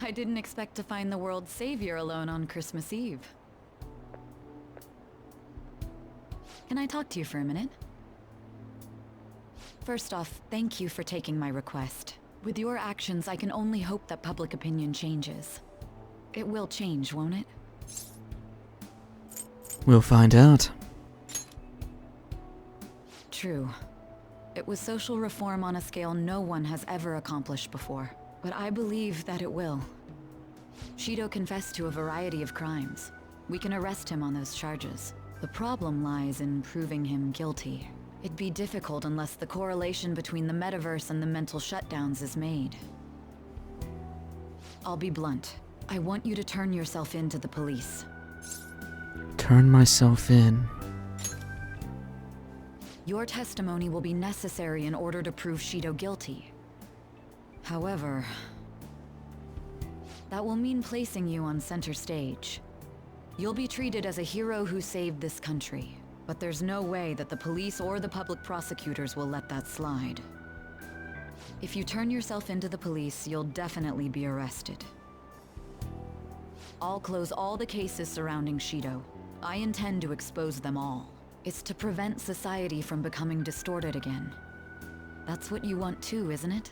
I didn't expect to find the world's savior alone on Christmas Eve. Can I talk to you for a minute? First off, thank you for taking my request. With your actions, I can only hope that public opinion changes. It will change, won't it? We'll find out. True. It was social reform on a scale no one has ever accomplished before. But I believe that it will. Shido confessed to a variety of crimes. We can arrest him on those charges. The problem lies in proving him guilty. It'd be difficult unless the correlation between the metaverse and the mental shutdowns is made. I'll be blunt. I want you to turn yourself in to the police. Turn myself in. Your testimony will be necessary in order to prove Shido guilty. However, that will mean placing you on center stage. You'll be treated as a hero who saved this country, but there's no way that the police or the public prosecutors will let that slide. If you turn yourself into the police, you'll definitely be arrested. I'll close all the cases surrounding Shido. I intend to expose them all. It's to prevent society from becoming distorted again. That's what you want too, isn't it?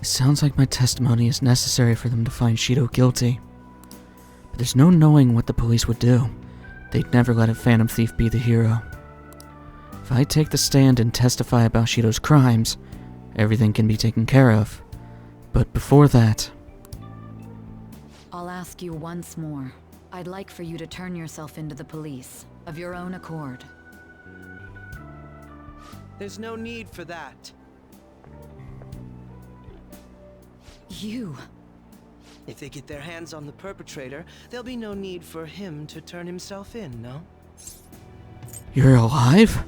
It sounds like my testimony is necessary for them to find Shido guilty. But there's no knowing what the police would do. They'd never let a Phantom Thief be the hero. If I take the stand and testify about Shido's crimes, everything can be taken care of. But before that... I'll ask you once more. I'd like for you to turn yourself into the police, of your own accord. There's no need for that. You... If they get their hands on the perpetrator, there'll be no need for him to turn himself in, no? You're alive?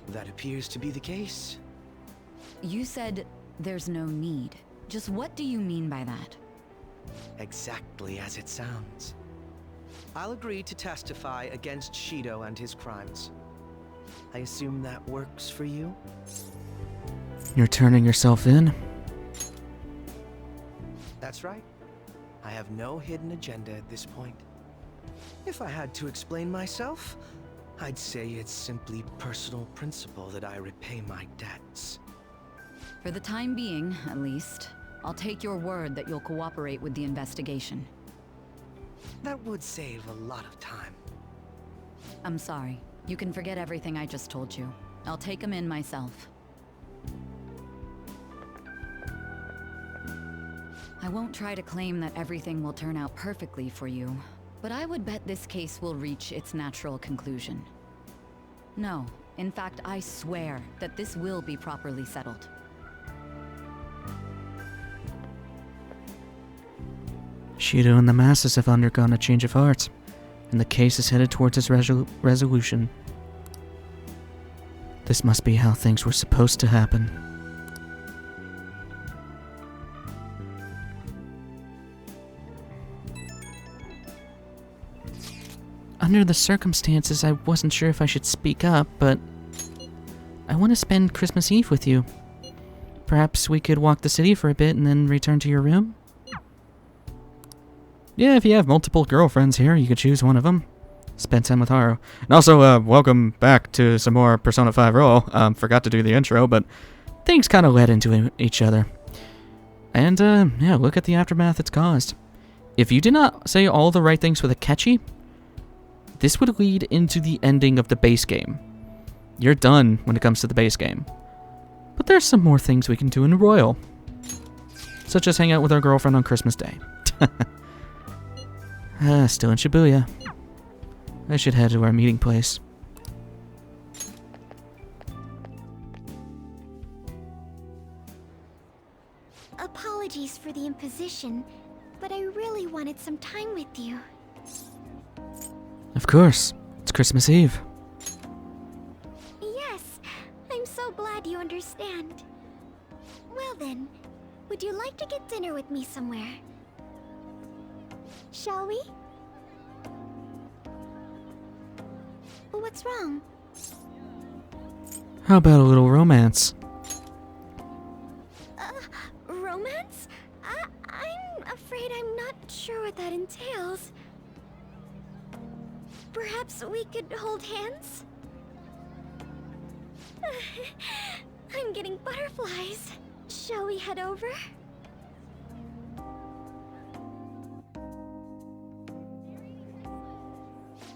That appears to be the case. You said there's no need. Just what do you mean by that? Exactly as it sounds. I'll agree to testify against Shido and his crimes. I assume that works for you? You're turning yourself in? That's right. I have no hidden agenda at this point. If I had to explain myself, I'd say it's simply personal principle that I repay my debts. For the time being, at least, I'll take your word that you'll cooperate with the investigation. That would save a lot of time. I'm sorry. You can forget everything I just told you. I'll take him in myself. I won't try to claim that everything will turn out perfectly for you, but I would bet this case will reach its natural conclusion. No, in fact, I swear that this will be properly settled. Shido and the masses have undergone a change of heart, and the case is headed towards its resolution. This must be how things were supposed to happen. Under the circumstances, I wasn't sure if I should speak up, but I want to spend Christmas Eve with you. Perhaps we could walk the city for a bit and then return to your room? Yeah, if you have multiple girlfriends here, you could choose one of them. Spend time with Haru. And also, welcome back to some more Persona 5 Roll. Forgot to do the intro, but things kind of led into each other. And, yeah, look at the aftermath it's caused. If you did not say all the right things with a catchy, this would lead into the ending of the base game. You're done when it comes to the base game. But there's some more things we can do in Royal. Such as hang out with our girlfriend on Christmas Day. Still in Shibuya. I should head to our meeting place. Apologies for the imposition, but I really wanted some time with you. Of course. It's Christmas Eve. Yes, I'm so glad you understand. Well then, would you like to get dinner with me somewhere? Shall we? What's wrong? How about a little romance? Perhaps we could hold hands? I'm getting butterflies. Shall we head over?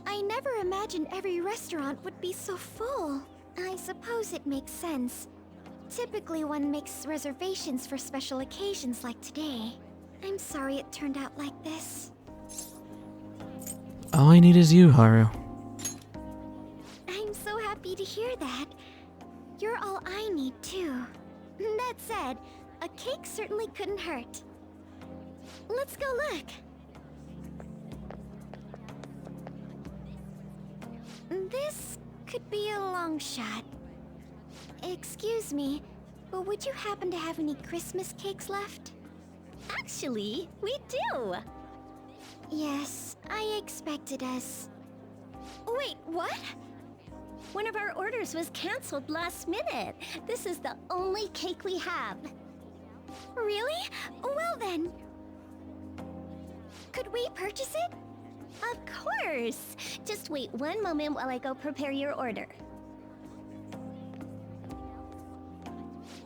I never imagined every restaurant would be so full. I suppose it makes sense. Typically, one makes reservations for special occasions like today. I'm sorry it turned out like this. All I need is you, Haru. I'm so happy to hear that. You're all I need, too. That said, a cake certainly couldn't hurt. Let's go look. This could be a long shot. Excuse me, but would you happen to have any Christmas cakes left? Actually, we do! Yes, I expected us. Wait, what? One of our orders was canceled last minute. This is the only cake we have. Really? Well then. Could we purchase it? Of course! Just wait one moment while I go prepare your order.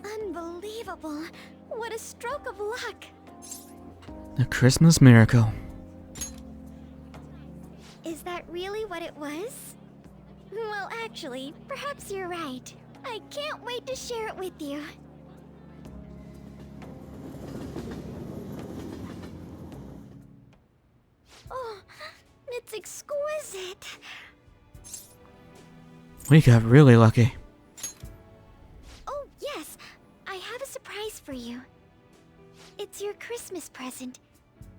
Unbelievable. What a stroke of luck. A Christmas miracle. Is that really what it was? Well, actually, perhaps you're right. I can't wait to share it with you. Oh, it's exquisite. We got really lucky. Oh, yes. I have a surprise for you. It's your Christmas present.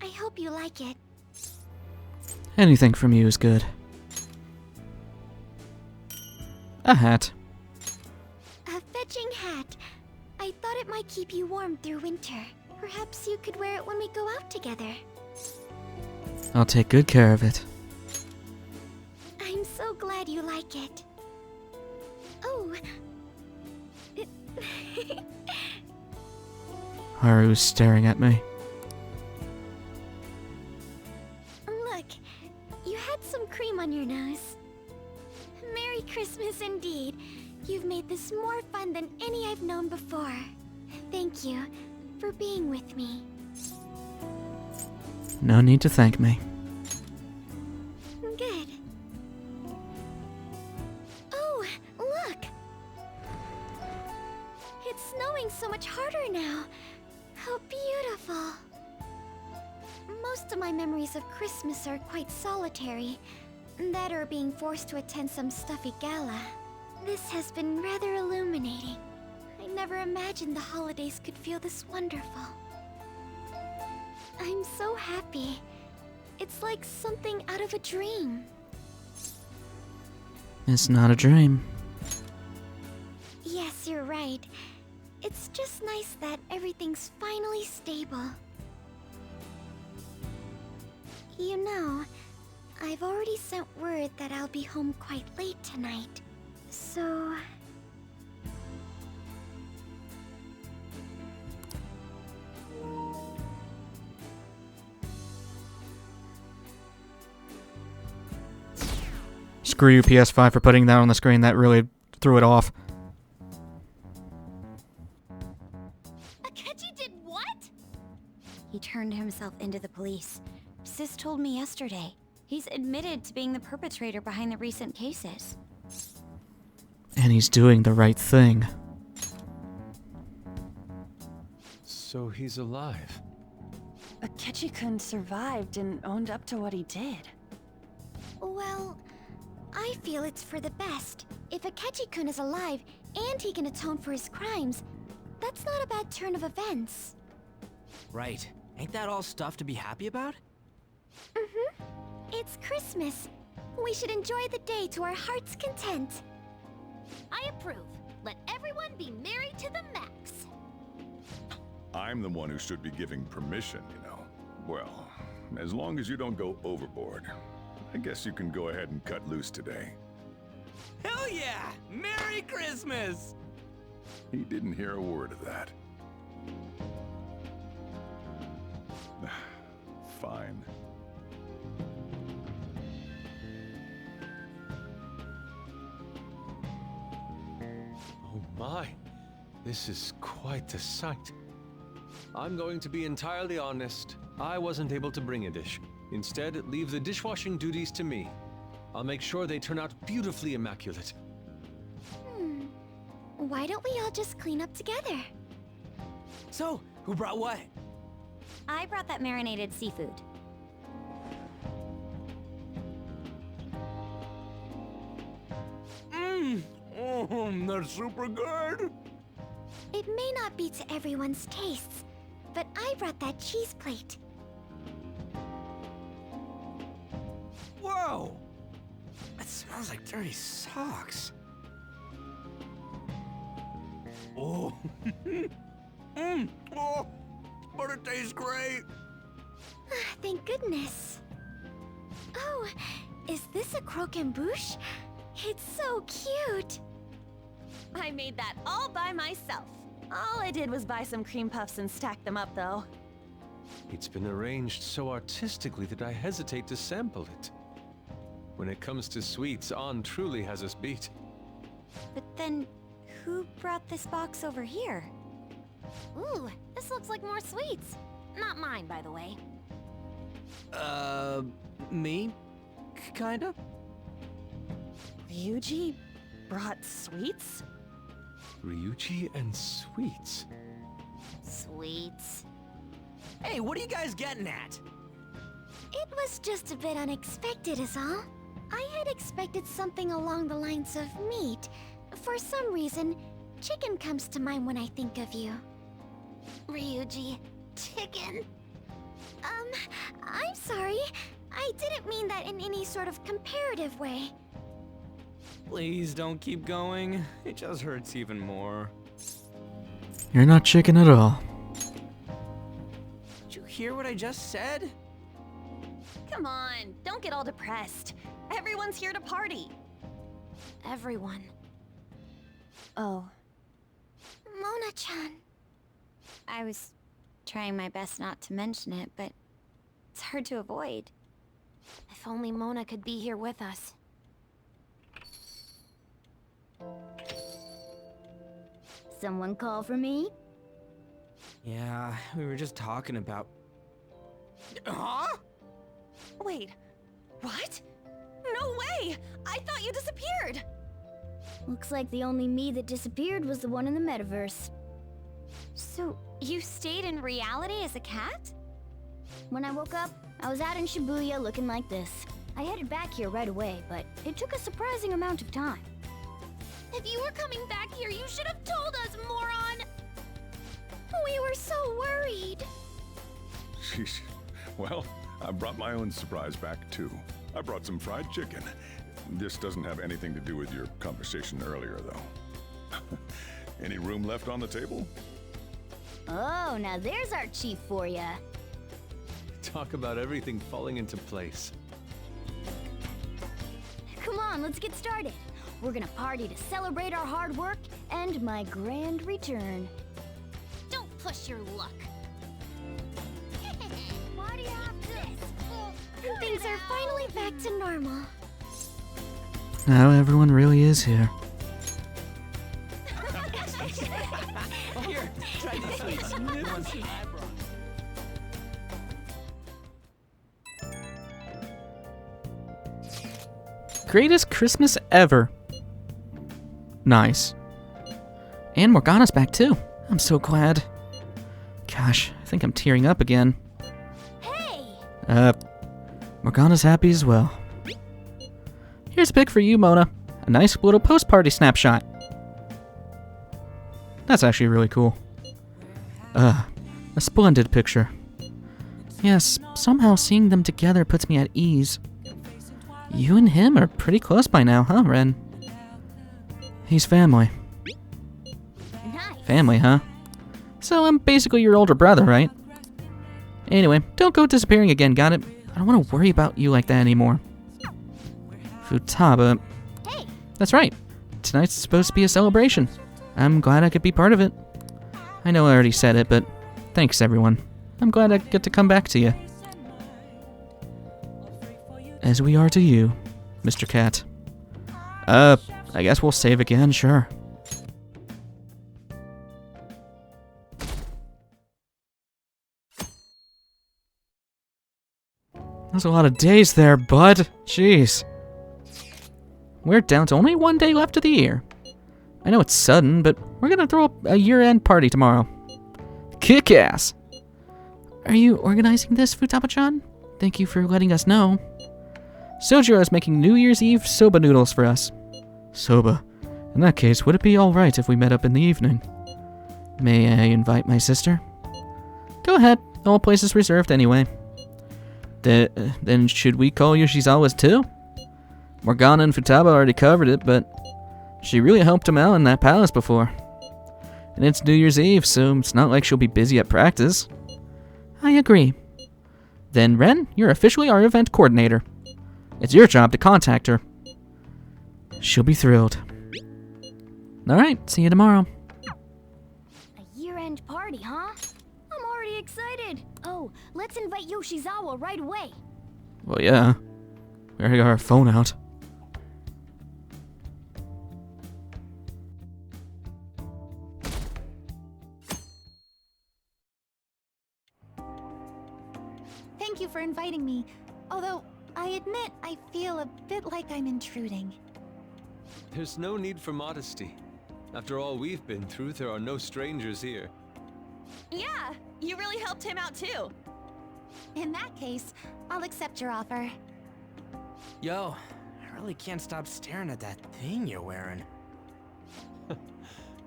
I hope you like it. Anything from you is good. A hat. A fetching hat. I thought it might keep you warm through winter. Perhaps you could wear it when we go out together. I'll take good care of it. I'm so glad you like it. Oh. Haru's staring at me. Look, you had some cream on your nose. Merry Christmas indeed. You've made this more fun than any I've known before. Thank you for being with me. No need to thank me. Good. Oh, look! It's snowing so much harder now. How beautiful. Most of my memories of Christmas are quite solitary. That or being forced to attend some stuffy gala. This has been rather illuminating. I never imagined the holidays could feel this wonderful. I'm so happy. It's like something out of a dream. It's not a dream. Yes, you're right. It's just nice that everything's finally stable. You know, I've already sent word that I'll be home quite late tonight. So... Screw you, PS5, for putting that on the screen. That really threw it off. Akechi did what? He turned himself into the police. Sis told me yesterday. He's admitted to being the perpetrator behind the recent cases. And he's doing the right thing. So he's alive. Akechi-kun survived and owned up to what he did. well, I feel it's for the best. If Akechi-kun is alive and he can atone for his crimes, that's not a bad turn of events. Right. Ain't that all stuff to be happy about? Mm-hmm. It's Christmas. We should enjoy the day to our heart's content. I approve. Let everyone be merry to the max. I'm the one who should be giving permission, you know. Well, as long as you don't go overboard, I guess you can go ahead and cut loose today. Hell yeah! Merry Christmas! He didn't hear a word of that. Fine. my. This is quite the sight. I'm going to be entirely honest. I wasn't able to bring a dish. Instead, leave the dishwashing duties to me. I'll make sure they turn out beautifully immaculate. Why don't we all just clean up together? So, who brought what? I brought that marinated seafood. That's super good. It may not be to everyone's tastes, but I brought that cheese plate. Whoa! That smells like dirty socks. Oh. Oh, but it tastes great. Thank goodness. Oh, is this a croquembouche? It's so cute. I made that all by myself. All I did was buy some cream puffs and stack them up, though. It's been arranged so artistically that I hesitate to sample it. When it comes to sweets, An truly has us beat. But then, who brought this box over here? Ooh, this looks like more sweets. Not mine, by the way. Me? Kinda? Ryuji brought sweets? Ryuji and sweets. Sweets. Hey, what are you guys getting at? It was just a bit unexpected is all. I had expected something along the lines of meat. For some reason, chicken comes to mind when I think of you. Ryuji, chicken. I'm sorry. I didn't mean that in any sort of comparative way. Please don't keep going. It just hurts even more. You're not chicken at all. Did you hear what I just said? Come on, don't get all depressed. Everyone's here to party. Everyone. Oh, Mona-chan. I was trying my best not to mention it, but it's hard to avoid. If only Mona could be here with us. Someone call for me? Yeah, we were just talking about... Huh? Wait, what? No way! I thought you disappeared! Looks like the only me that disappeared was the one in the metaverse. So, you stayed in reality as a cat? When I woke up, I was out in Shibuya looking like this. I headed back here right away, but it took a surprising amount of time. If you were coming back here, you should have told us, moron! We were so worried. Sheesh. Well, I brought my own surprise back too. I brought some fried chicken. This doesn't have anything to do with your conversation earlier, though. Any room left on the table? Oh, now there's our chief for ya. Talk about everything falling into place. Come on, let's get started. We're gonna party to celebrate our hard work and my grand return. Don't push your luck. Party after this. Things are finally back to normal. Now everyone really is here. Here, try these sweets. Good ones I brought. Greatest Christmas ever. Nice. And Morgana's back too. I'm so glad. Gosh, I think I'm tearing up again. Hey! Morgana's happy as well. Here's a pic for you, Mona. A nice little post-party snapshot. That's actually really cool. A splendid picture. Yes, somehow seeing them together puts me at ease. You and him are pretty close by now, huh, Ren? He's family. Nice. Family, huh? So I'm basically your older brother, right? Anyway, don't go disappearing again, got it? I don't want to worry about you like that anymore. Futaba. Hey! That's right. Tonight's supposed to be a celebration. I'm glad I could be part of it. I know I already said it, but thanks, everyone. I'm glad I get to come back to you. As we are to you, Mr. Cat. I guess we'll save again, sure. That's a lot of days there, bud. Jeez. We're down to only 1 day left of the year. I know it's sudden, but we're gonna throw a year-end party tomorrow. Kick-ass! Are you organizing this, Futaba-chan? Thank you for letting us know. Sojiro is making New Year's Eve soba noodles for us. Soba. In that case, would it be alright if we met up in the evening? May I invite my sister? Go ahead. The whole place is reserved anyway. Then should we call Yoshizawa's too? Morgana and Futaba already covered it, but she really helped him out in that palace before. And it's New Year's Eve, so it's not like she'll be busy at practice. I agree. Then, Ren, you're officially our event coordinator. It's your job to contact her. She'll be thrilled. Alright, see you tomorrow. A year-end party, huh? I'm already excited. Oh, let's invite Yoshizawa right away. Well, yeah. We already got our phone out. Thank you for inviting me. Although, I admit I feel a bit like I'm intruding. There's no need for modesty. After all we've been through, there are no strangers here. Yeah, you really helped him out too. In that case, I'll accept your offer. Yo, I really can't stop staring at that thing you're wearing.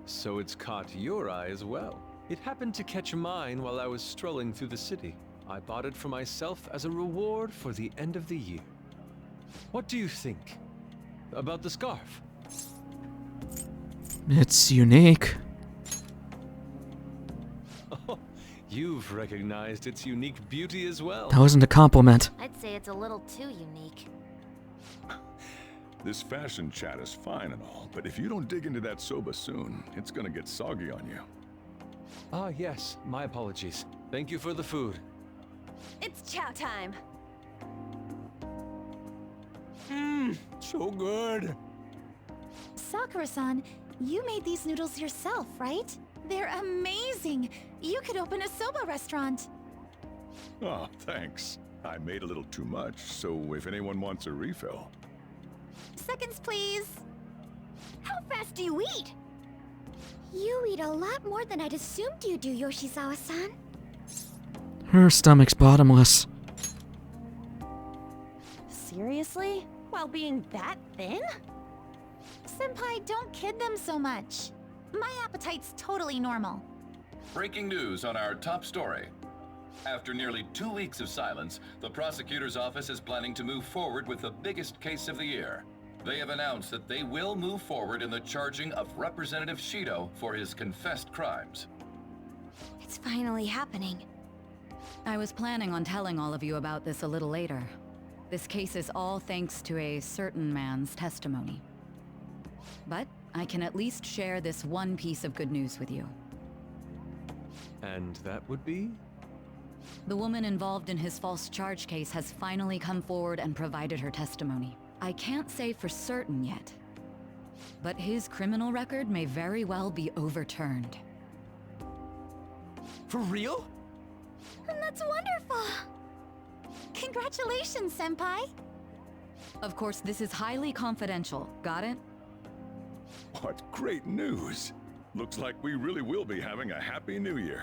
So it's caught your eye as well. It happened to catch mine while I was strolling through the city. I bought it for myself as a reward for the end of the year. What do you think about the scarf? It's unique. Oh, you've recognized its unique beauty as well. That wasn't a compliment. I'd say it's a little too unique. This fashion chat is fine and all, but if you don't dig into that soba soon, it's gonna get soggy on you. Ah, yes, my apologies. Thank you for the food. It's chow time. So good. Sakura-san, you made these noodles yourself, right? They're amazing. You could open a soba restaurant. Oh, thanks. I made a little too much, so if anyone wants a refill. Seconds, please. How fast do you eat? You eat a lot more than I'd assumed you do, Yoshizawa-san. Her stomach's bottomless. Seriously? While being that thin? Senpai, don't kid them so much. My appetite's totally normal. Breaking news on our top story. After nearly 2 weeks of silence, the prosecutor's office is planning to move forward with the biggest case of the year. They have announced that they will move forward in the charging of Representative Shido for his confessed crimes. It's finally happening. I was planning on telling all of you about this a little later. This case is all thanks to a certain man's testimony. But I can at least share this one piece of good news with you. And that would be? The woman involved in his false charge case has finally come forward and provided her testimony. I can't say for certain yet, but his criminal record may very well be overturned. For real? That's wonderful. Congratulations, Senpai. Of course, this is highly confidential. Got it? What great news! Looks like we really will be having a happy new year.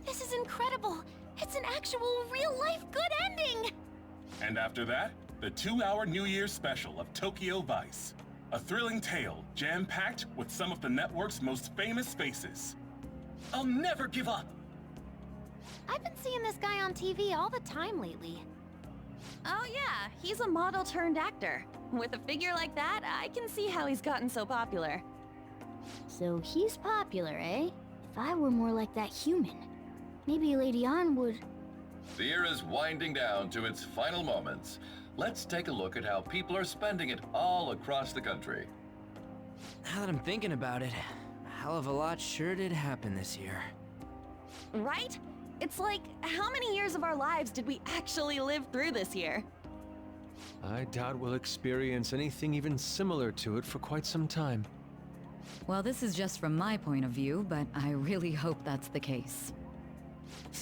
This is incredible. It's an actual real-life good ending. And after that, the 2-hour New Year's special of Tokyo Vice. A thrilling tale, jam-packed with some of the network's most famous faces. I'll never give up! I've been seeing this guy on TV all the time lately. Oh yeah, he's a model turned actor. With a figure like that, I can see how he's gotten so popular. So he's popular, eh? If I were more like that human, maybe Lady An would... The year is winding down to its final moments. Let's take a look at how people are spending it all across the country. Now that I'm thinking about it, a hell of a lot sure did happen this year. Right? It's like, how many years of our lives did we actually live through this year? I doubt we'll experience anything even similar to it for quite some time. Well, this is just from my point of view, but I really hope that's the case.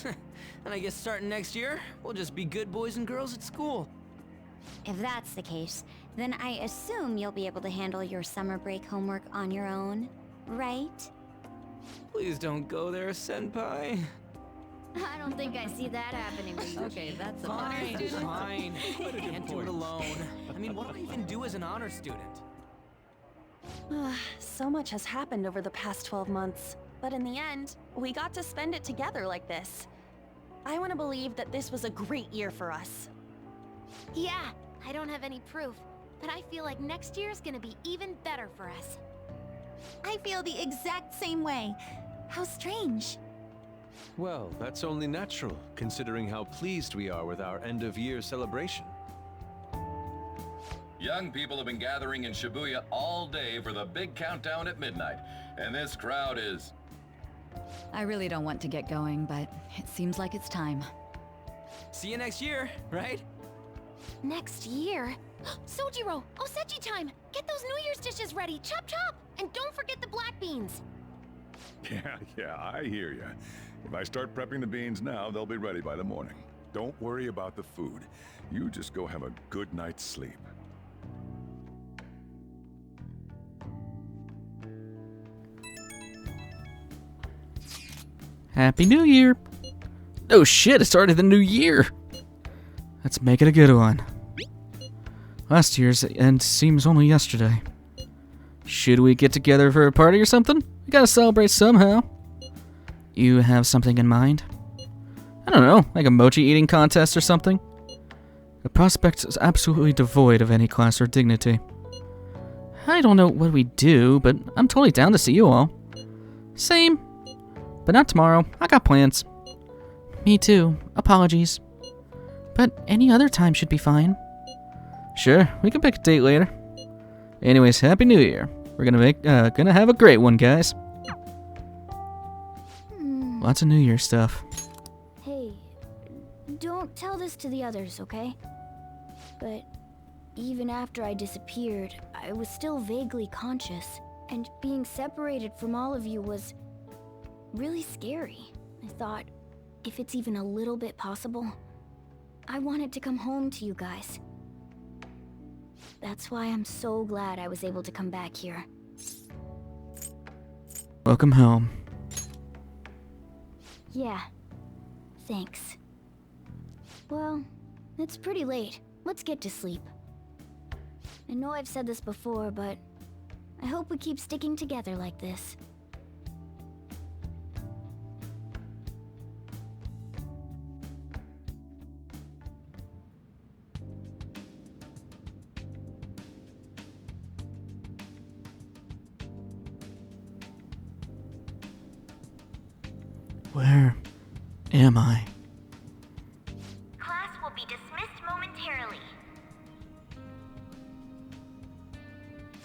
And I guess starting next year, we'll just be good boys and girls at school. If that's the case, then I assume you'll be able to handle your summer break homework on your own, right? Please don't go there, Senpai. I don't think I see that happening with you. Okay, that's a Fine, fine. I can't do it alone. I mean, what do I even do as an honor student? So much has happened over the past 12 months, but in the end, we got to spend it together like this. I want to believe that this was a great year for us. Yeah, I don't have any proof, but I feel like next year's gonna be even better for us. I feel the exact same way. How strange. Well, that's only natural, considering how pleased we are with our end-of-year celebration. Young people have been gathering in Shibuya all day for the big countdown at midnight, and this crowd is... I really don't want to get going, but it seems like it's time. See you next year, right? Next year? Sojiro! Osechi time! Get those New Year's dishes ready! Chop chop! And don't forget the black beans! Yeah, I hear ya. If I start prepping the beans now, they'll be ready by the morning. Don't worry about the food. You just go have a good night's sleep. Happy New Year! Oh shit, it's already the new year! Let's make it a good one. Last year's end seems only yesterday. Should we get together for a party or something? We gotta celebrate somehow. You have something in mind? I don't know, like a mochi eating contest or something? The prospect is absolutely devoid of any class or dignity. I don't know what we do, but I'm totally down to see you all. Same. But not tomorrow. I got plans. Me too. Apologies. But any other time should be fine. Sure, we can pick a date later. Anyways, Happy New Year. We're gonna have a great one, guys. Lots of New Year stuff. Hey, don't tell this to the others, okay? But even after I disappeared, I was still vaguely conscious, and being separated from all of you was really scary. I thought, if it's even a little bit possible, I wanted to come home to you guys. That's why I'm so glad I was able to come back here. Welcome home. Yeah, thanks. Well, it's pretty late. Let's get to sleep. I know I've said this before, but I hope we keep sticking together like this. Where am I? Class will be dismissed momentarily.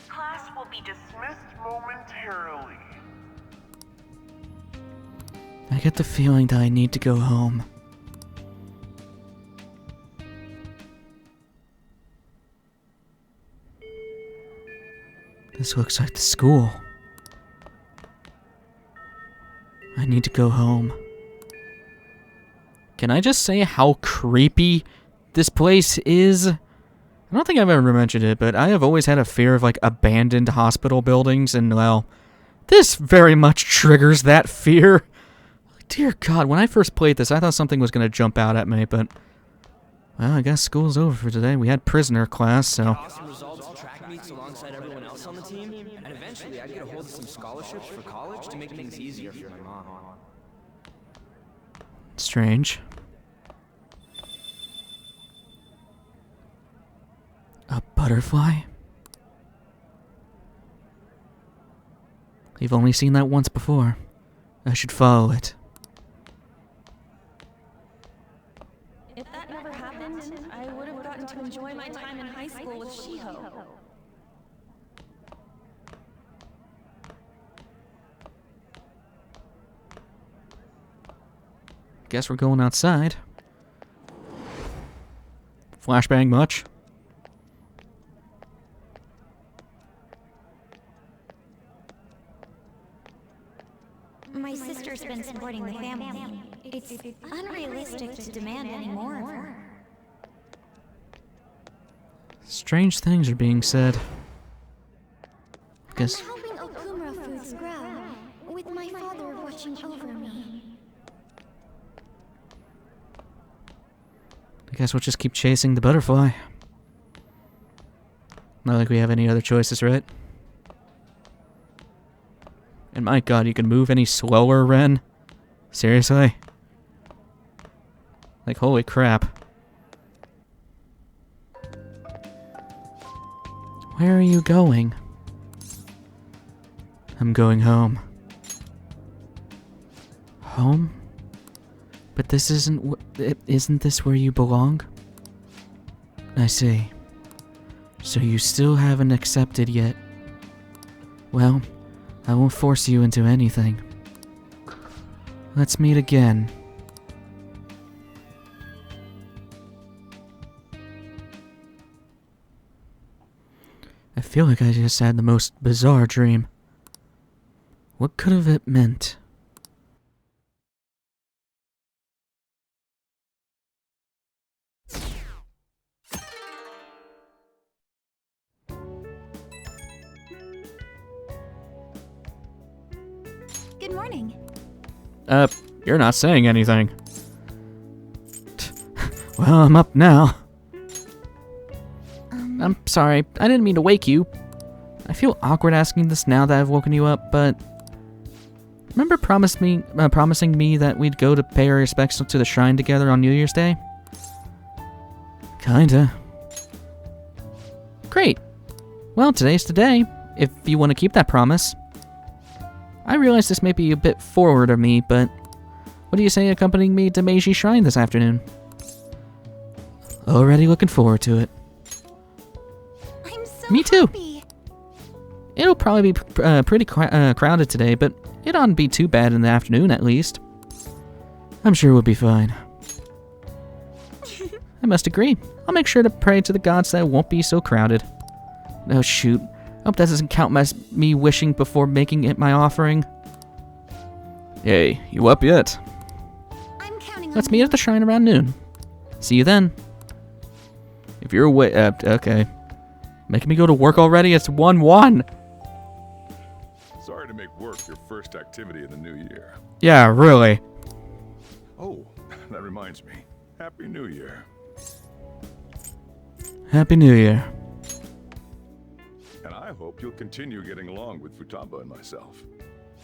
Class will be dismissed momentarily. I get the feeling that I need to go home. This looks like the school. I need to go home. Can I just say how creepy this place is? I don't think I've ever mentioned it, but I have always had a fear of, like, abandoned hospital buildings, and, well, this very much triggers that fear. Dear God, when I first played this, I thought something was going to jump out at me, but, well, I guess school's over for today. We had prisoner class, so... Awesome results, track meets alongside everyone else on the team, and eventually I'd get a hold of some scholarships for college to make things easier for my mom. Strange. A butterfly? We've only seen that once before. I should follow it. If that never happened, I would have gotten to enjoy my time in high school with Shiho. Guess we're going outside. Flashbang much? My sister's been supporting the family. It's unrealistic to demand any more of her. Strange things are being said. Guess. I'm helping Okumura foods grow, with my father watching over me. I guess we'll just keep chasing the butterfly. Not like we have any other choices, right? And my god, you can move any slower, Ren? Seriously? Like, holy crap. Where are you going? I'm going home. Home? But this isn't this where you belong? I see. So you still haven't accepted yet. Well, I won't force you into anything. Let's meet again. I feel like I just had the most bizarre dream. What could have it meant? Good morning. You're not saying anything. Well, I'm up now. I'm sorry, I didn't mean to wake you. I feel awkward asking this now that I've woken you up, but... Remember promising me that we'd go to pay our respects to the shrine together on New Year's Day? Kinda. Great. Well, today's the day, if you want to keep that promise. I realize this may be a bit forward of me, but what do you say accompanying me to Meiji Shrine this afternoon? Already looking forward to it. I'm so Me too. happy. It'll probably be pretty crowded today, but it oughtn't be too bad in the afternoon at least. I'm sure we'll be fine. I must agree. I'll make sure to pray to the gods that it won't be so crowded. Oh shoot. Hope that doesn't count as me wishing before making it my offering. Hey, you up yet? I'm counting on Let's meet at the shrine around noon. See you then. If you're away, okay. Making me go to work already? It's 1-1. Sorry to make work your first activity of the new year. Yeah, really. Oh, that reminds me. Happy New Year. Happy New Year. And I hope you'll continue getting along with Futaba and myself.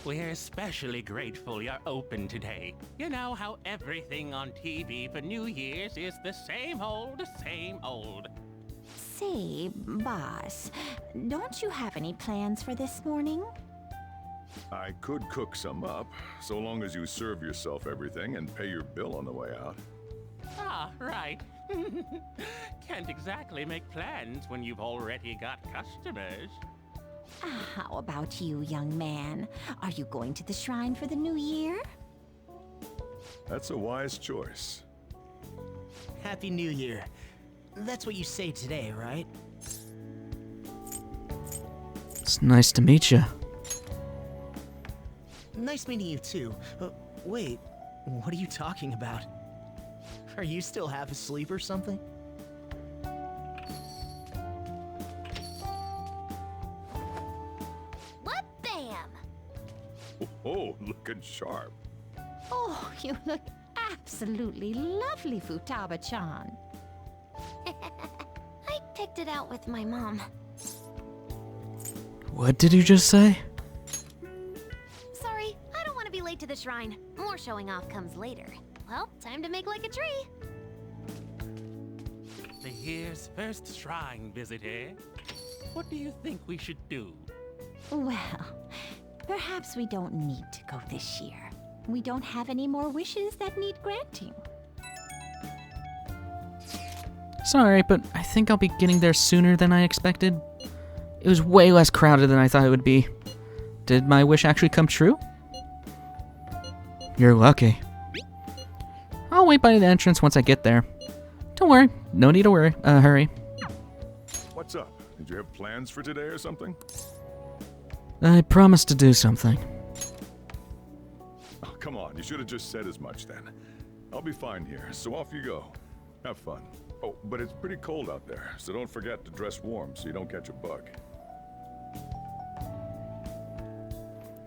We're especially grateful you're open today. You know how everything on TV for New Year's is the same old, same old. Say, boss, don't you have any plans for this morning? I could cook some up, so long as you serve yourself everything and pay your bill on the way out. Ah, right. Can't exactly make plans when you've already got customers. How about you, young man? Are you going to the shrine for the new year? That's a wise choice. Happy New Year. That's what you say today, right? It's nice to meet you. Nice meeting you too. Wait, what are you talking about? Are you still half asleep or something? What bam! Oh, looking sharp. Oh, you look absolutely lovely, Futaba-chan. I picked it out with my mom. What did you just say? Sorry, I don't want to be late to the shrine. More showing off comes later. Well, time to make like a tree. The year's first shrine visit, eh? What do you think we should do? Well, perhaps we don't need to go this year. We don't have any more wishes that need granting. Sorry, but I think I'll be getting there sooner than I expected. It was way less crowded than I thought it would be. Did my wish actually come true? You're lucky. I'll wait by the entrance once I get there. Don't worry, no need to hurry. What's up? Did you have plans for today or something? I promised to do something. You should have just said as much then. I'll be fine here, so off you go. Have fun. Oh, but it's pretty cold out there, so don't forget to dress warm so you don't catch a bug.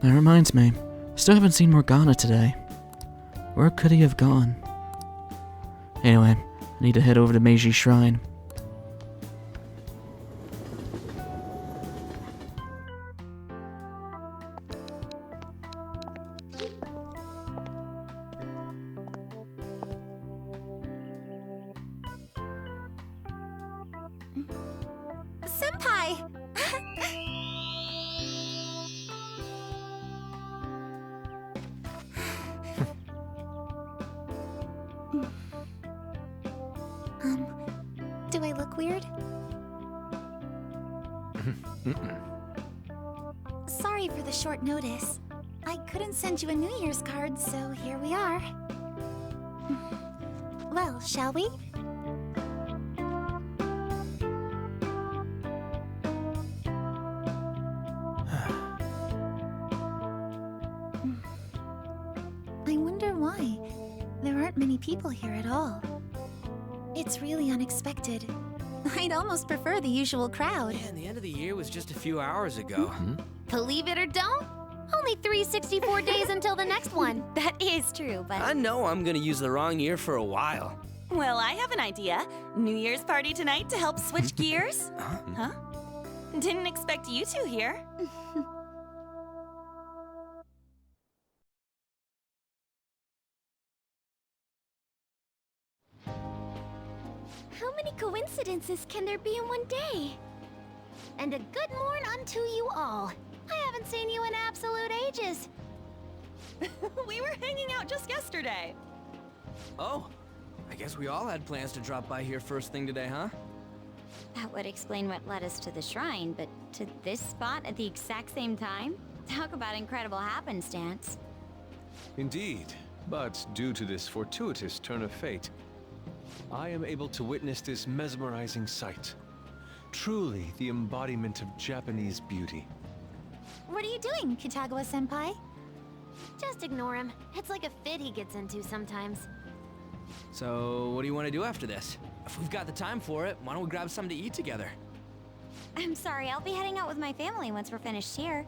That reminds me, still haven't seen Morgana today. Where could he have gone? Anyway, I need to head over to Meiji Shrine. Senpai! Do I look weird? Sorry for the short notice. I couldn't send you a New Year's card, so here we are. Well, shall we? I wonder why. There aren't many people here at all. It's really unexpected. I'd almost prefer the usual crowd. Yeah, and the end of the year was just a few hours ago. Believe it or don't, only 364 days until the next one. That is true, but... I know I'm gonna use the wrong year for a while. Well, I have an idea. New Year's party tonight to help switch gears? Huh? Didn't expect you two here. How many coincidences can there be in one day? And a good morn unto you all. I haven't seen you in absolute ages. We were hanging out just yesterday. Oh, I guess we all had plans to drop by here first thing today, huh? That would explain what led us to the shrine, but to this spot at the exact same time? Talk about incredible happenstance. Indeed, but due to this fortuitous turn of fate, I am able to witness this mesmerizing sight. Truly the embodiment of Japanese beauty. What are you doing, Kitagawa-senpai? Just ignore him. It's like a fit he gets into sometimes. So, what do you want to do after this? If we've got the time for it, why don't we grab something to eat together? I'm sorry, I'll be heading out with my family once we're finished here.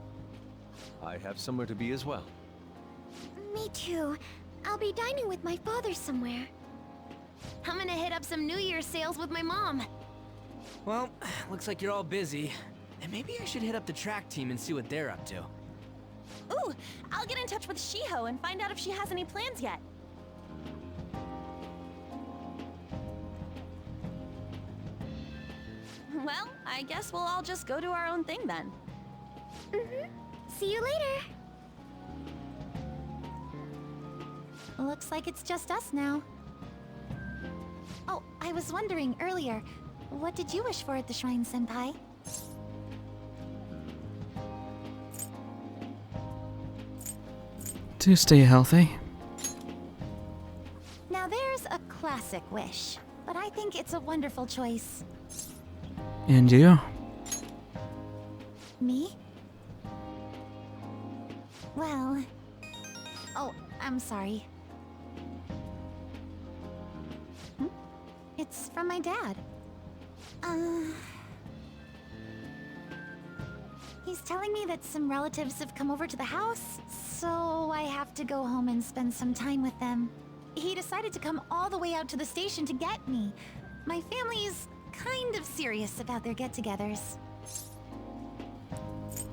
I have somewhere to be as well. Me too. I'll be dining with my father somewhere. I'm gonna hit up some New Year's sales with my mom. Well, looks like you're all busy. And maybe I should hit up the track team and see what they're up to. Ooh, I'll get in touch with Shiho and find out if she has any plans yet. Well, I guess we'll all just go do our own thing then. See you later. Looks like it's just us now. Oh, I was wondering earlier, what did you wish for at the shrine, Senpai? To stay healthy. Now there's a classic wish, but I think it's a wonderful choice. And you? Me? Well... Oh, I'm sorry. It's from my dad. He's telling me that some relatives have come over to the house, so I have to go home and spend some time with them. He decided to come all the way out to the station to get me. My family's kind of serious about their get-togethers.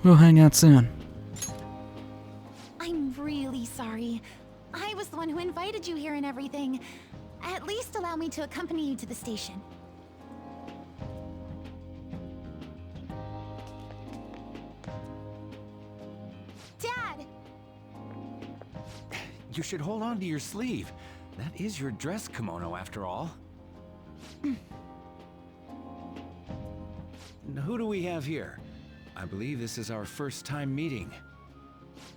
We'll hang out soon. I'm really sorry. I was the one who invited you here and everything. At least allow me to accompany you to the station. Dad! You should hold on to your sleeve. That is your dress kimono, after all. Now, who do we have here? I believe this is our first time meeting.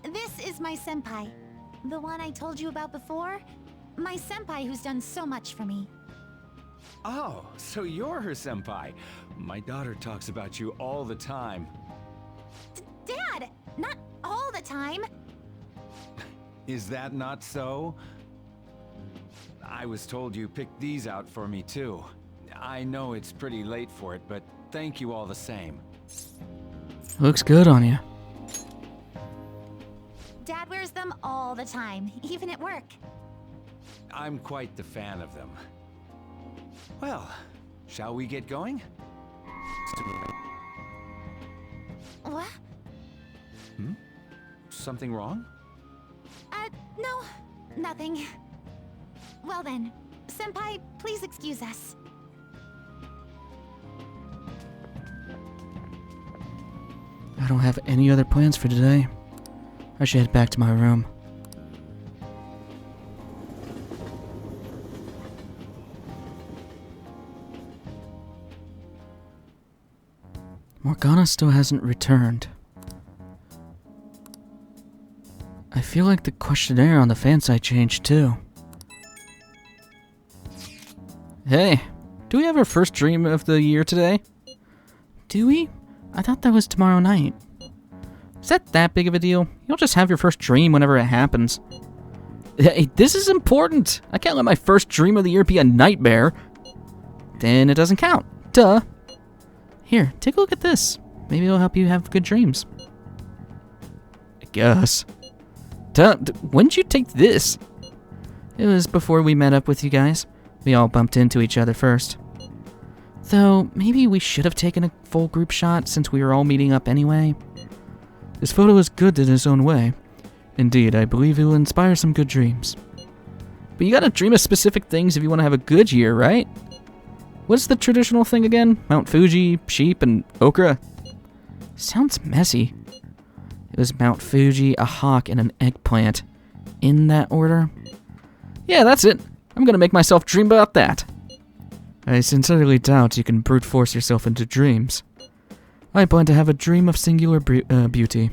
This is my senpai. The one I told you about before. My senpai who's done so much for me. Oh, so you're her senpai. My daughter talks about you all the time. Dad! Not all the time! Is that not so? I was told you picked these out for me too. I know it's pretty late for it, but thank you all the same. Looks good on you. Dad wears them all the time, even at work. I'm quite the fan of them. Well, shall we get going? What? Something wrong? No, nothing. Well then, Senpai, please excuse us. I don't have any other plans for today. I should head back to my room. Morgana still hasn't returned. I feel like the questionnaire on the fan site changed too. Hey, do we have our first dream of the year today? Do we? I thought that was tomorrow night. Is that big of a deal? You'll just have your first dream whenever it happens. Hey, this is important. I can't let my first dream of the year be a nightmare. Then it doesn't count. Duh. Here, take a look at this. Maybe it'll help you have good dreams. I guess. When did you take this? It was before we met up with you guys. We all bumped into each other first. Though, maybe we should have taken a full group shot since we were all meeting up anyway. This photo is good in its own way. Indeed, I believe it will inspire some good dreams. But you gotta dream of specific things if you want to have a good year, right? What's the traditional thing again? Mount Fuji, sheep, and okra? Sounds messy. It was Mount Fuji, a hawk, and an eggplant. In that order? Yeah, that's it. I'm gonna make myself dream about that. I sincerely doubt you can brute force yourself into dreams. I plan to have a dream of singular beauty.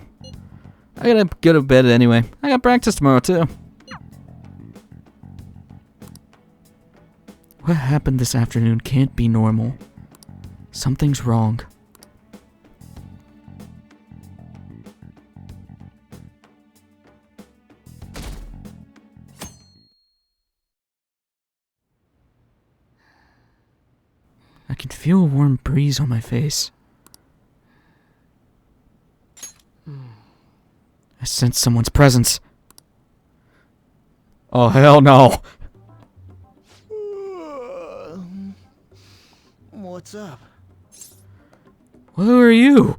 I gotta go to bed anyway. I got practice tomorrow too. What happened this afternoon can't be normal. Something's wrong. I can feel a warm breeze on my face. I sense someone's presence. Oh, hell no. What's up? Who are you?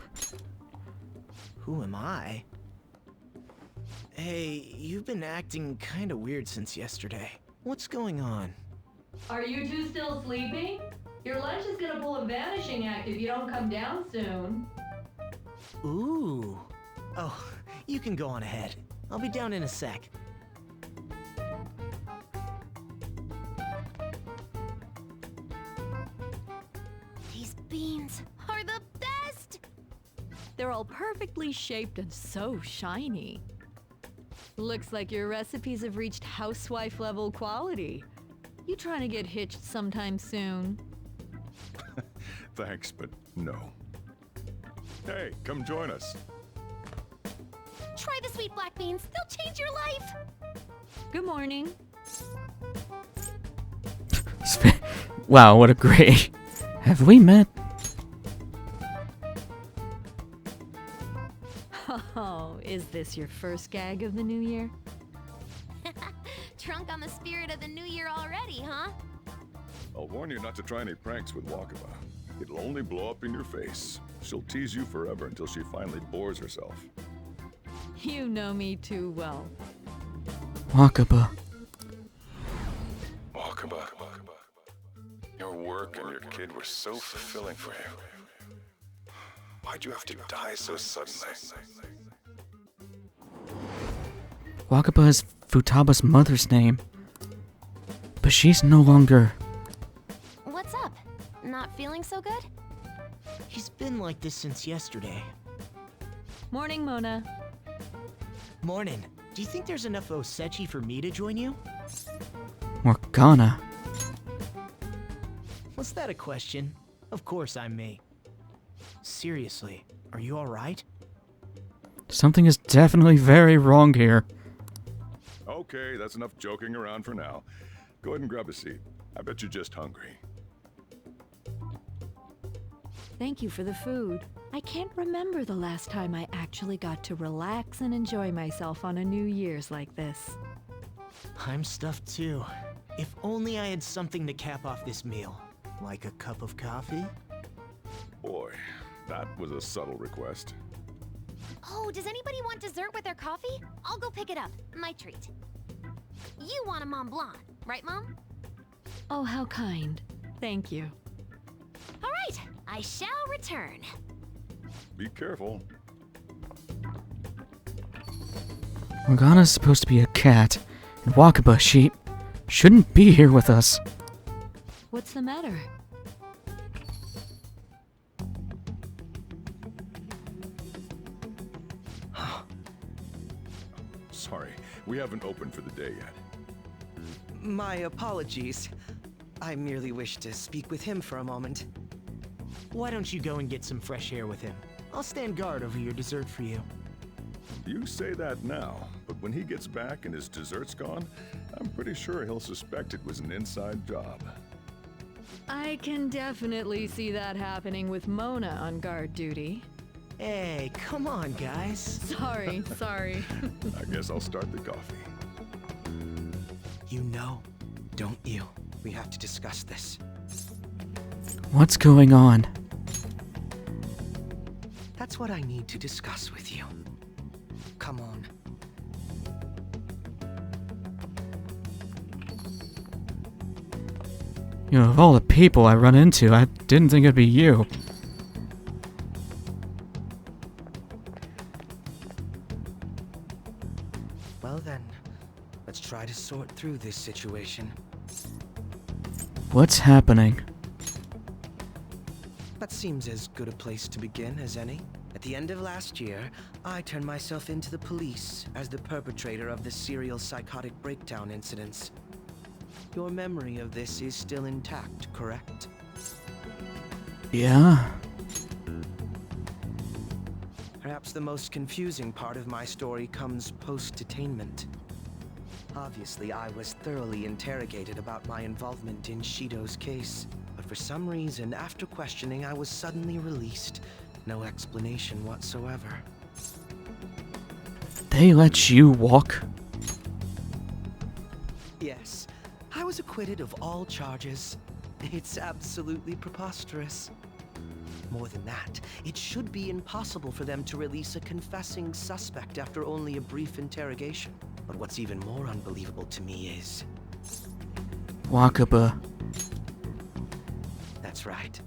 Who am I? Hey, you've been acting kinda weird since yesterday. What's going on? Are you two still sleeping? Your lunch is gonna pull a vanishing act if you don't come down soon. Ooh. Oh, you can go on ahead. I'll be down in a sec. These beans are the best! They're all perfectly shaped and so shiny. Looks like your recipes have reached housewife level quality. You trying to get hitched sometime soon? Thanks, but no. Hey, come join us. Try the sweet black beans. They'll change your life. Good morning. Wow, what a great... Have we met? Oh, is this your first gag of the new year? Drunk on the spirit of the new year already, huh? I'll warn you not to try any pranks with Wakaba. It'll only blow up in your face. She'll tease you forever until she finally bores herself. You know me too well. Wakaba. Wakaba. Your work and your kid were so fulfilling for you. Why'd you have to die so suddenly? Wakaba is Futaba's mother's name. But she's no longer... What's up? Not feeling so good? He's been like this since yesterday. Morning, Mona. Morning. Do you think there's enough osechi for me to join you? Morgana. Was that a question? Of course I'm me. Seriously, are you alright? Something is definitely very wrong here. Okay, that's enough joking around for now. Go ahead and grab a seat. I bet you're just hungry. Thank you for the food. I can't remember the last time I actually got to relax and enjoy myself on a New Year's like this. I'm stuffed too. If only I had something to cap off this meal. Like a cup of coffee? Boy, that was a subtle request. Oh, does anybody want dessert with their coffee? I'll go pick it up. My treat. You want a Mont Blanc, right, Mom? Oh, how kind. Thank you. All right, I shall return. Be careful. Morgana's supposed to be a cat, and Wakaba, she shouldn't be here with us. What's the matter? Sorry, we haven't opened for the day yet. My apologies. I merely wish to speak with him for a moment. Why don't you go and get some fresh air with him? I'll stand guard over your dessert for you. You say that now, but when he gets back and his dessert's gone, I'm pretty sure he'll suspect it was an inside job. I can definitely see that happening with Mona on guard duty. Hey, come on, guys. Sorry. I guess I'll start the coffee. You know, don't you? We have to discuss this. What's going on? That's what I need to discuss with you. Come on. You know, of all the people I run into, I didn't think it'd be you. Well then, let's try to sort through this situation. What's happening? That seems as good a place to begin as any. At the end of last year, I turned myself into the police as the perpetrator of the serial psychotic breakdown incidents. Your memory of this is still intact, correct? Yeah? Perhaps the most confusing part of my story comes post-detainment. Obviously, I was thoroughly interrogated about my involvement in Shido's case, but for some reason, after questioning, I was suddenly released. No explanation whatsoever. They let you walk? Yes, I was acquitted of all charges. It's absolutely preposterous. More than that, it should be impossible for them to release a confessing suspect after only a brief interrogation. But what's even more unbelievable to me is... Wakaba. That's right.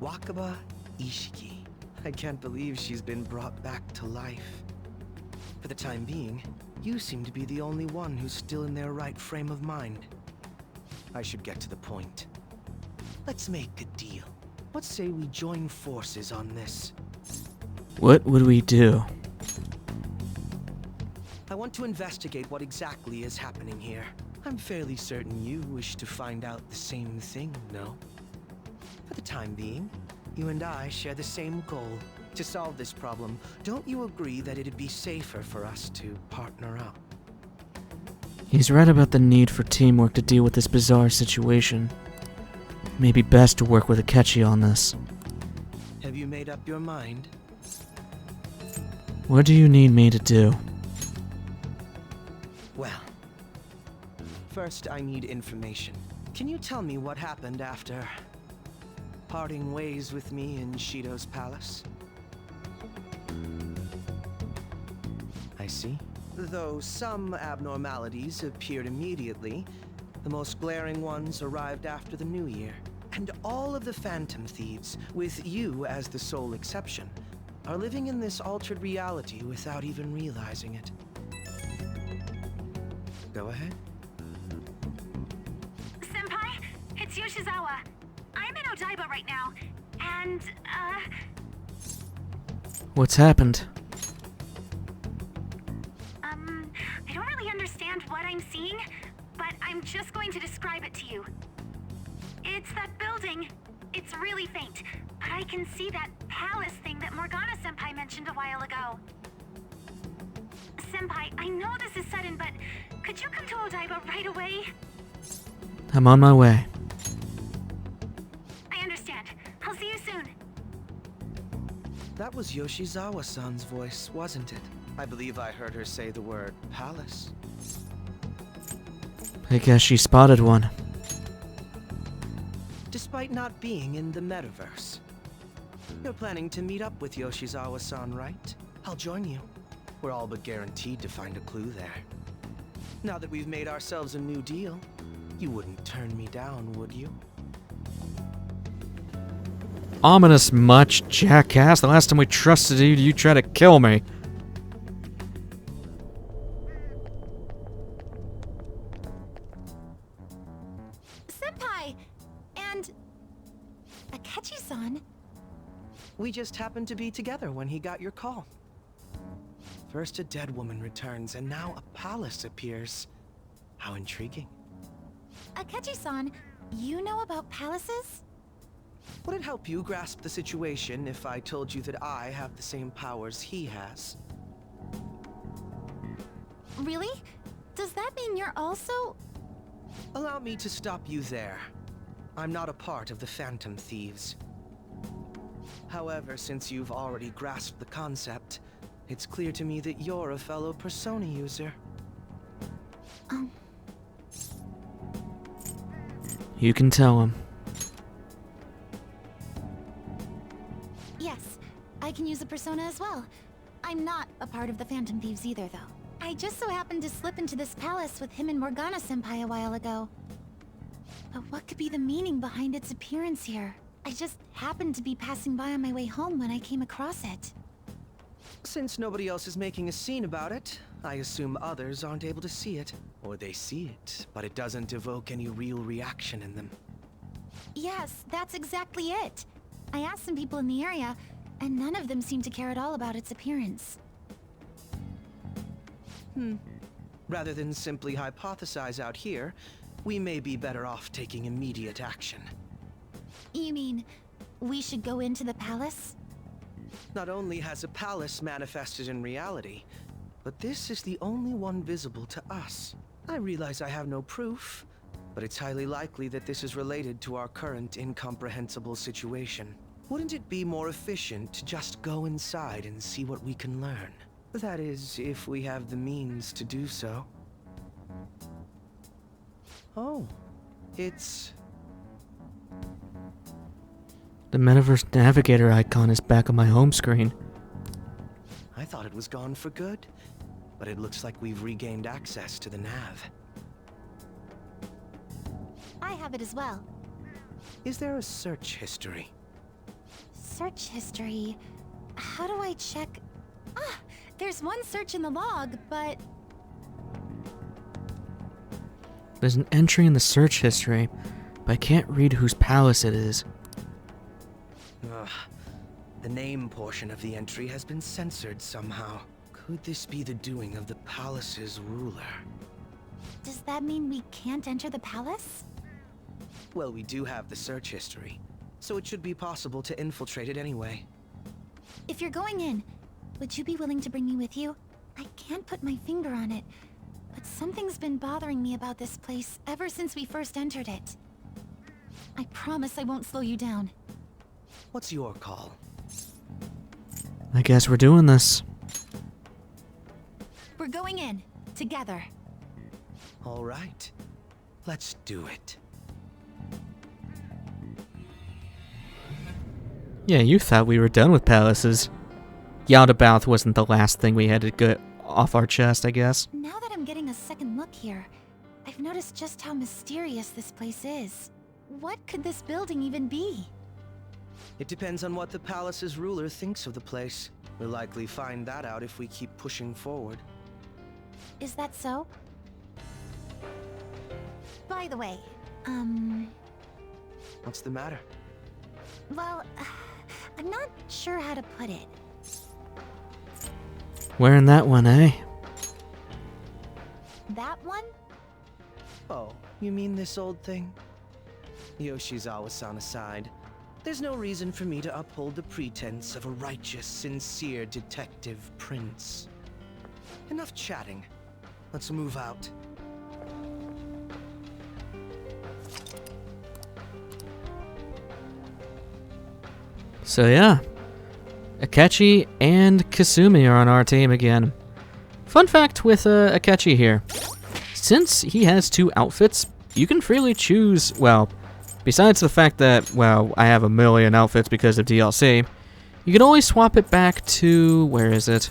Wakaba Ishiki. I can't believe she's been brought back to life. For the time being, you seem to be the only one who's still in their right frame of mind. I should get to the point. Let's make a deal. Let's say we join forces on this. What would we do? I want to investigate what exactly is happening here. I'm fairly certain you wish to find out the same thing, no? For the time being, you and I share the same goal. To solve this problem, don't you agree that it'd be safer for us to partner up? He's right about the need for teamwork to deal with this bizarre situation. Maybe best to work with Akechi on this. Have you made up your mind? What do you need me to do? Well, first I need information. Can you tell me what happened after parting ways with me in Shido's palace? I see. Though some abnormalities appeared immediately, the most glaring ones arrived after the new year. And all of the Phantom Thieves, with you as the sole exception, are living in this altered reality without even realizing it. Go ahead. Senpai, it's Yoshizawa. I'm in Odaiba right now, and, What's happened? I don't really understand what I'm seeing, but I'm just going to describe it to you. It's that building. It's really faint, but I can see that palace thing that Morgana-senpai mentioned a while ago. Senpai, I know this is sudden, but Could you come to Odaiba right away? I'm on my way. I understand. I'll see you soon. That was Yoshizawa-san's voice, wasn't it? I believe I heard her say the word palace. I guess she spotted one. Despite not being in the metaverse. You're planning to meet up with Yoshizawa-san, right? I'll join you. We're all but guaranteed to find a clue there. Now that we've made ourselves a new deal, you wouldn't turn me down, would you? Ominous much, jackass. The last time we trusted you, you tried to kill me. Senpai! And... Akechi-san? We just happened to be together when he got your call. First a dead woman returns, and now a palace appears. How intriguing. Akechi-san, you know about palaces? Would it help you grasp the situation if I told you that I have the same powers he has? Really? Does that mean you're also... Allow me to stop you there. I'm not a part of the Phantom Thieves. However, since you've already grasped the concept, it's clear to me that you're a fellow Persona user. You can tell him. Yes, I can use a persona as well. I'm not a part of the Phantom Thieves either, though. I just so happened to slip into this palace with him and Morgana-senpai a while ago. But what could be the meaning behind its appearance here? I just happened to be passing by on my way home when I came across it. Since nobody else is making a scene about it, I assume others aren't able to see it. Or they see it, but it doesn't evoke any real reaction in them. Yes, that's exactly it. I asked some people in the area, and none of them seemed to care at all about its appearance. Rather than simply hypothesize out here, we may be better off taking immediate action. You mean, we should go into the palace? Not only has a palace manifested in reality, but this is the only one visible to us. I realize I have no proof, but it's highly likely that this is related to our current incomprehensible situation. Wouldn't it be more efficient to just go inside and see what we can learn? That is, if we have the means to do so. Oh, it's... The Metaverse Navigator icon is back on my home screen. I thought it was gone for good, but it looks like we've regained access to the nav. I have it as well. Is there a search history? Search history... How do I check... Ah! There's one search in the log, but... There's an entry in the search history, but I can't read whose palace it is. Ugh. The name portion of the entry has been censored somehow. Could this be the doing of the palace's ruler? Does that mean we can't enter the palace? Well, we do have the search history, so it should be possible to infiltrate it anyway. If you're going in, would you be willing to bring me with you? I can't put my finger on it, but something's been bothering me about this place ever since we first entered it. I promise I won't slow you down. What's your call? I guess we're doing this. We're going in, together. All right, let's do it. Yeah, you thought we were done with palaces. Yaldabaoth wasn't the last thing we had to get off our chest, I guess. Now that I'm getting a second look here, I've noticed just how mysterious this place is. What could this building even be? It depends on what the palace's ruler thinks of the place. We'll likely find that out if we keep pushing forward. Is that so? By the way, What's the matter? well, I'm not sure how to put it. Wearing that one, eh? That one? Oh, you mean this old thing? Yoshizawa-san aside, there's no reason for me to uphold the pretense of a righteous, sincere detective prince. Enough chatting. Let's move out. So yeah, Akechi and Kasumi are on our team again. Fun fact with Akechi here. Since he has 2 outfits, you can freely choose, well, besides the fact that, well, I have a million outfits because of DLC, you can always swap it back to, where is it?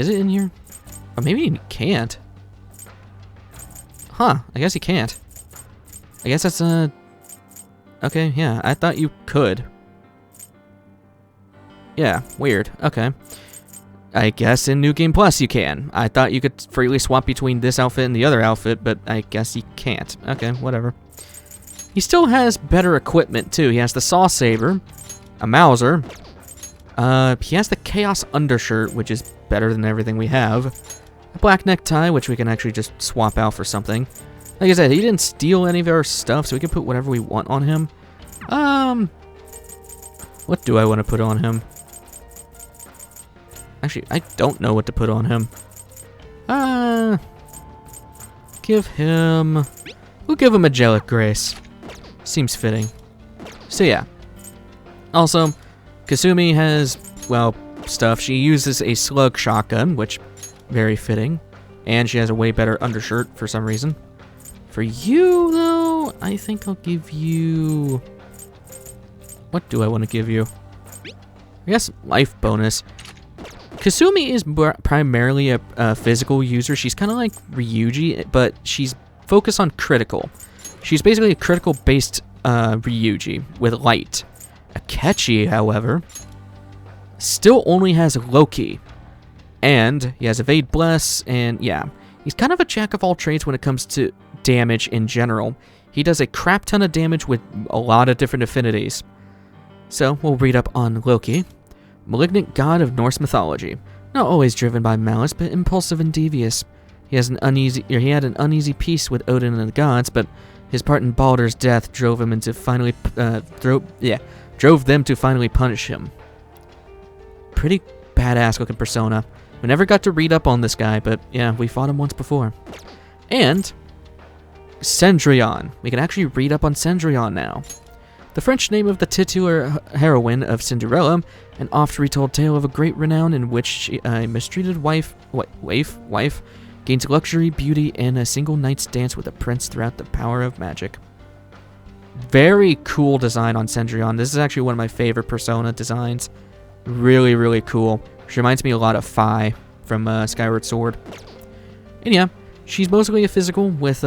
Is it in here? Or maybe you can't. Huh, I guess you can't. I guess that's okay, yeah, I thought you could. Yeah, weird, okay. I guess in New Game Plus you can. I thought you could freely swap between this outfit and the other outfit, but I guess you can't. Okay, whatever. He still has better equipment, too. He has the Saw Saber, a Mauser. He has the Chaos Undershirt, which is better than everything we have. A black necktie, which we can actually just swap out for something. Like I said, he didn't steal any of our stuff, so we can put whatever we want on him. What do I want to put on him? Actually, I don't know what to put on him. Give him... We'll give him Angelic Grace. Seems fitting. So yeah. Also, Kasumi has, well, stuff. She uses a slug shotgun, which, very fitting. And she has a way better undershirt for some reason. For you, though, I think I'll give you... What do I want to give you? I guess life bonus. Kasumi is primarily a physical user. She's kind of like Ryuji, but she's focused on critical. She's basically a critical-based Ryuji with light. Akechi, however, still only has Loki. And he has Evade Bless, and yeah. He's kind of a jack of all trades when it comes to damage in general. He does a crap ton of damage with a lot of different affinities. So, we'll read up on Loki. Malignant god of Norse mythology. Not always driven by malice, but impulsive and devious. He had an uneasy peace with Odin and the gods, but his part in Baldur's death drove him into drove them to finally punish him. Pretty badass looking persona. We never got to read up on this guy, but yeah, we fought him once before. And Cendrillon. We can actually read up on Cendrillon now. The French name of the titular heroine of Cinderella, an oft-retold tale of a great renown in which a mistreated wife gains luxury, beauty, and a single night's dance with a prince throughout the power of magic. Very cool design on Cendrillon. This is actually one of my favorite Persona designs. Really, really cool. She reminds me a lot of Fi from Skyward Sword. And yeah, she's mostly a physical with,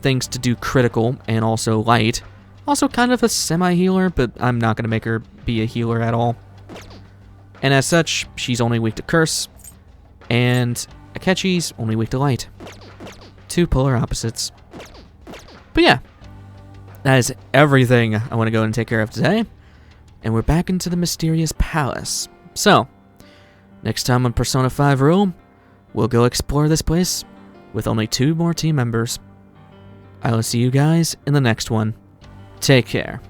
things to do critical and also light. Also kind of a semi-healer, but I'm not going to make her be a healer at all. And as such, she's only weak to curse, and Akechi's only weak to light. 2 polar opposites. But yeah, that is everything I want to go and take care of today. And we're back into the mysterious palace. So, next time on Persona 5 Room, we'll go explore this place with only 2 more team members. I will see you guys in the next one. Take care.